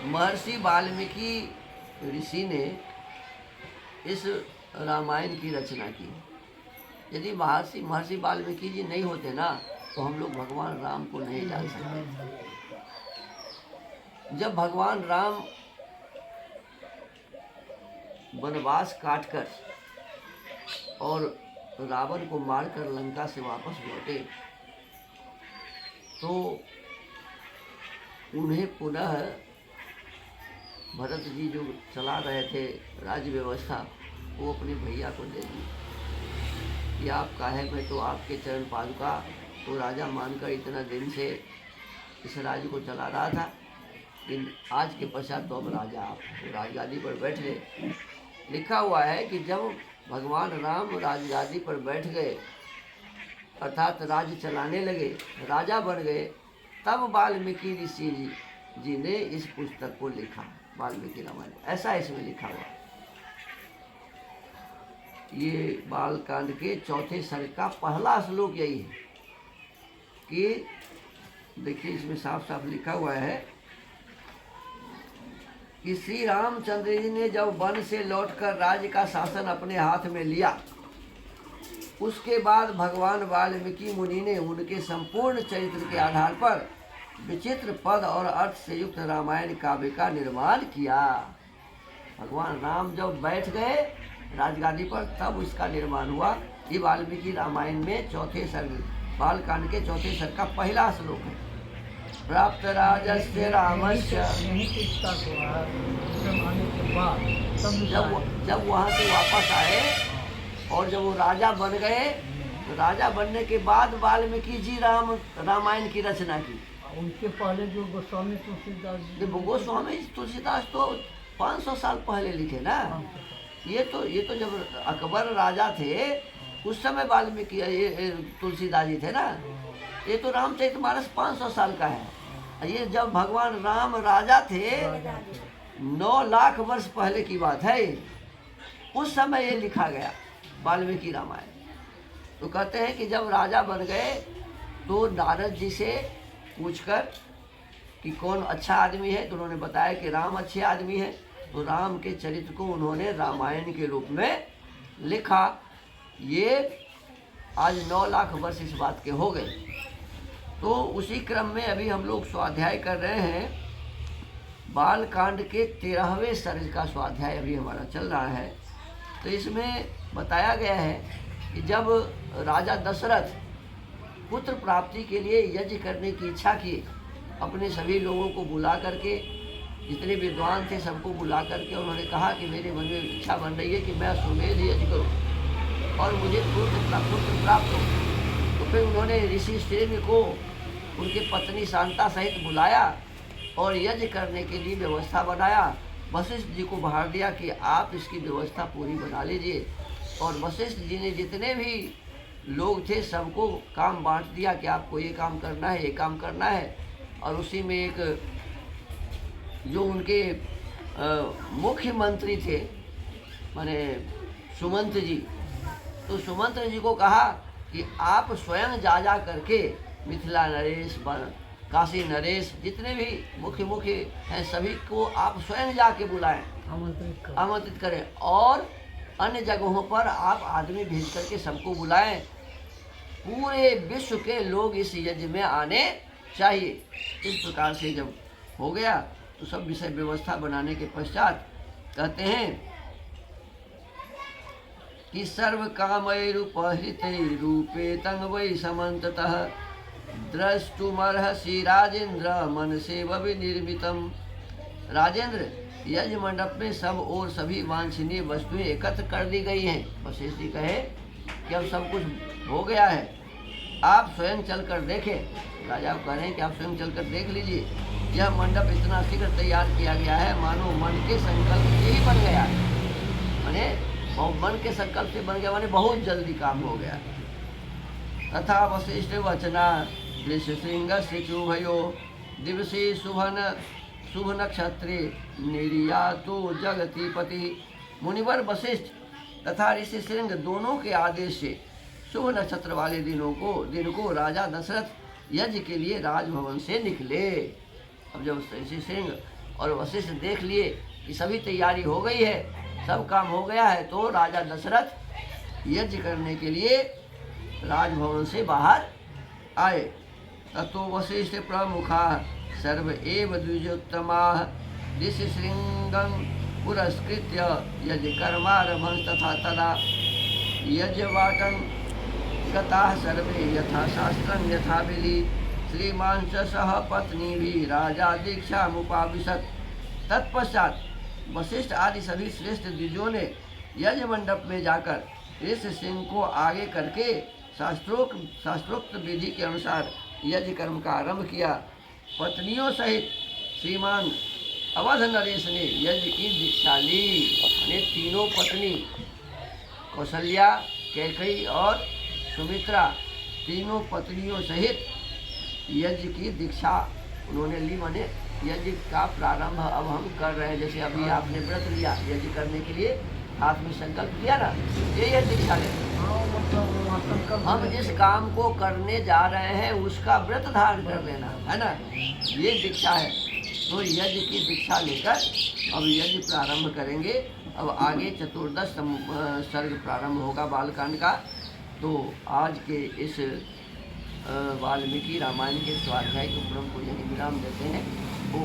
महर्षि वाल्मीकि ऋषि ने इस रामायण की रचना की। यदि महर्षि वाल्मीकि जी नहीं होते ना तो हम लोग भगवान राम को नहीं जान सकते। जब भगवान राम वनवास काटकर और रावण को मारकर लंका से वापस लौटे तो उन्हें पुनः भरत जी जो चला रहे थे राज्य व्यवस्था वो अपने भैया को दे दी कि आप काहे में तो आपके चरण पादुका तो राजा मानकर इतना दिन से इस राज्य को चला रहा था, लेकिन आज के पश्चात तो अब राजा आप राजगादी पर बैठ गए। लिखा हुआ है कि जब भगवान राम राजगादी पर बैठ गए अर्थात राज्य चलाने लगे, राजा बन गए, तब वाल्मीकि ऋषि जी ने इस पुस्तक को लिखा, वाल्मीकि रामायण। ऐसा इसमें लिखा हुआ। ये बालकांड के चौथे सर्ग का पहला श्लोक यही है कि देखिए इसमें साफ साफ लिखा हुआ है कि श्री रामचंद्र जी ने जब वन से लौटकर राज्य का शासन अपने हाथ में लिया, उसके बाद भगवान वाल्मीकि मुनि ने उनके संपूर्ण चरित्र के आधार पर विचित्र पद और अर्थ से युक्त रामायण काव्य का निर्माण किया। भगवान राम जब बैठ गए राजगादी पर तब इसका निर्माण हुआ। ये वाल्मीकि रामायण में चौथे सर्ग बालकांड के चौथे सर्ग का पहला श्लोक है। प्राप्त राजस्य रामस्य, जब वहाँ से वापस आए और जब वो राजा बन गए तो राजा बनने के बाद वाल्मीकि जी रामायण की रचना की। उनके पहले जो गोस्वामी तुलसीदास जी, गोस्वामी तुलसीदास तो 500 साल पहले लिखे ना। ये तो जब अकबर राजा थे उस समय वाल्मीकि तुलसीदास जी थे ना। ये तो रामचरितमानस 500 साल का है। ये जब भगवान राम राजा थे 9 लाख वर्ष पहले की बात है, उस समय ये लिखा गया वाल्मीकि रामायण। तो कहते हैं कि जब राजा बन गए तो नारद जी से पूछकर कि कौन अच्छा आदमी है तो उन्होंने बताया कि राम अच्छे आदमी है। तो राम के चरित्र को उन्होंने रामायण के रूप में लिखा। ये आज 9 लाख वर्ष इस बात के हो गए। तो उसी क्रम में अभी हम लोग स्वाध्याय कर रहे हैं। बालकांड के 13वें सर्ग का स्वाध्याय अभी हमारा चल रहा है। तो इसमें बताया गया है कि जब राजा दशरथ पुत्र प्राप्ति के लिए यज्ञ करने की इच्छा की, अपने सभी लोगों को बुला करके, जितने विद्वान थे सबको बुला करके उन्होंने कहा कि मेरे मन में इच्छा बन रही है कि मैं अश्वमेध यज्ञ करूं और मुझे पुत्र प्राप्त हो। तो फिर उन्होंने ऋषि श्रेष्ठ को उनके पत्नी शांता सहित बुलाया और यज्ञ करने के लिए व्यवस्था बनाया। वशिष्ठ जी को बाहर दिया कि आप इसकी व्यवस्था पूरी बना लीजिए। और वशिष्ठ जी ने जितने भी लोग थे सबको काम बांट दिया कि आपको ये काम करना है, ये काम करना है। और उसी में एक जो उनके मुख्यमंत्री थे माने सुमंत जी, तो सुमंत जी को कहा कि आप स्वयं जा करके मिथिला नरेश, काशी नरेश, जितने भी मुख्य हैं सभी को आप स्वयं जाके बुलाएं, आमंत्रित करें। और अन्य जगहों पर आप आदमी भेज करके सबको बुलाएं। पूरे विश्व के लोग इस यज्ञ में आने चाहिए। इस प्रकार से जब हो गया तो सब विषय व्यवस्था बनाने के पश्चात कहते हैं कि सर्व कामैरुपहृते रूपे तंग वै समन्ततः द्रष्टुमर्हसि राजेंद्र मन से विनिर्मितम। राजेंद्र, यज्ञ मंडप में सब और सभी वांछनीय वस्तुएं एकत्र कर दी गई हैं। वशिष्ठ जी कहे कि अब सब कुछ हो गया है, आप स्वयं चलकर देखें। राजा कह रहे हैं कि आप स्वयं चलकर देख लीजिए। यह मंडप इतना शीघ्र तैयार किया गया है मानो मन के संकल्प से ही बन गया है। माने मन के संकल्प से बन गया, माने बहुत जल्दी काम हो गया। तथा वशिष्ठ वचना ऋषिशृंग से चुभयो दिवसी शुभ नक्षत्रे निर्यातो जगतिपति। मुनिवर वशिष्ठ तथा ऋषिशृंग दोनों के आदेश से शुभ नक्षत्र वाले दिन को राजा दशरथ यज्ञ के लिए राजभवन से निकले। अब जब ऋषिशृंग और वशिष्ठ देख लिए कि सभी तैयारी हो गई है, सब काम हो गया है, तो राजा दशरथ यज्ञ करने के लिए राजभवन से बाहर आए। ततो वशिष्ठ प्रमुखा सर्व एव द्विजोत्तमा ऋषिशृंगं पुरस्कृत्य यज्ञ कर्मारभं तथा तदा यज्ञवाटं गताः सर्वे यथा शास्त्रं यथा विधि श्रीमान च सह पत्नी भी राजा दीक्षा मुपाविशत। तत्पश्चात वशिष्ठ आदि सभी श्रेष्ठ द्विजों ने यज्ञ मंडप में जाकर ऋषि सिंह को आगे करके शास्त्रोक्त विधि के अनुसार यज्ञ कर्म का आरंभ किया। पत्नियों सहित श्रीमान अवध नरेश ने यज्ञ की दीक्षा ली। ने तीनों पत्नी कौशल्या, कैकेयी और सुमित्रा, तीनों पत्नियों सहित यज्ञ की दीक्षा उन्होंने ली। माने यज्ञ का प्रारंभ अब हम कर रहे हैं। जैसे अभी आपने व्रत लिया यज्ञ करने के लिए, हाथ में संकल्प किया ना, ये दीक्षा ले। हम जिस काम को करने जा रहे हैं उसका व्रत धारण कर लेना है ना, ये दीक्षा है। तो यज्ञ की दीक्षा लेकर अब यज्ञ प्रारंभ करेंगे। अब आगे चतुर्दश सर्ग प्रारंभ होगा बालकांड का। तो आज के इस वाल्मीकि रामायण के स्वाध्याय को ब्रह्म को यही विराम देते हैं। ओ